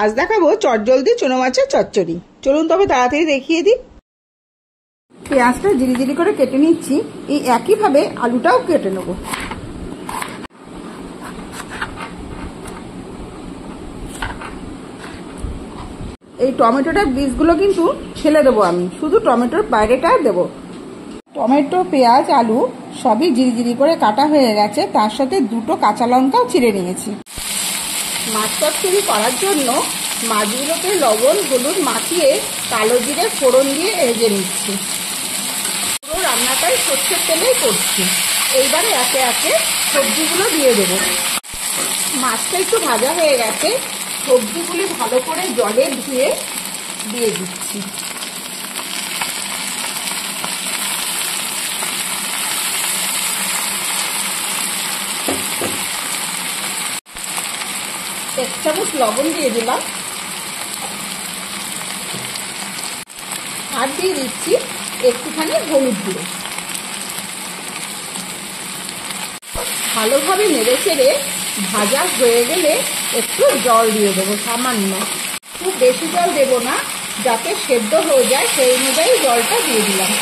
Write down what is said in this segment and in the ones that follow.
আজ দেখাবো চটজলদি চুনো মাছের চচ্চড়ি। চলুন তবে তাড়াতাড়ি দেখিয়ে দিই। পেঁয়াজটা জিরি জিরি করে কেটে নিচ্ছি, এই একইভাবে আলুটাও কেটে নেব। এই টমেটোটার বীজগুলো কিন্তু ফেলে দেবো, আমি শুধু টমেটোর বাইরেটা দেবো। টমেটো, পেঁয়াজ, আলু সবই জিরি জিরি করে কাটা হয়ে গেছে, তার সাথে দুটো কাঁচা লঙ্কাও চিড়ে নিয়েছি। মাছ চচ্চড়ি করার জন্য মাছগুলোকে লবণ হলুদ মাখিয়ে কালো জিরে ফোড়ন দিয়ে ভেজে নিচ্ছি। পুরো রান্নাটাই সর্ষের তেলেই করছি। এইবারে একে একে সবজিগুলো দিয়ে দেবো। মাছটা একটু ভাজা হয়ে গেছে, সবজিগুলি ভালো করে জলে ধুয়ে দিয়ে দিচ্ছি। এক চামচ লবণ দিয়ে দিলাম, আর দিয়ে দিচ্ছি একটুখানি হলুদ গুঁড়ো। ভালোভাবে নেড়ে চেড়ে ভাজা হয়ে গেলে একটু জল দিয়ে দেবো, সামান্য, খুব বেশি জল দেবো না, যাতে সেদ্ধ হয়ে যায় সেই অনুযায়ী জলটা দিয়ে দিলাম।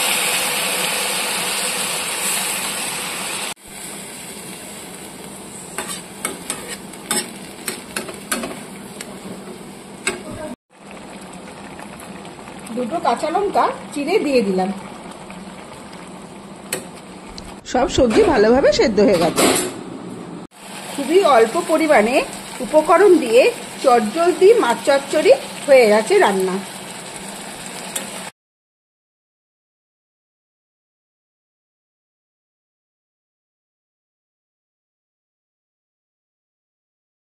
দুটো কাঁচা লঙ্কা চিড়ে দিয়ে দিলাম। সব সবজি ভালোভাবে সেদ্ধ হয়ে গেছে। খুবই অল্প পরিমাণে উপকরণ দিয়ে চটজলদি মাছ চচ্চড়ি হয়ে গেছে রান্না।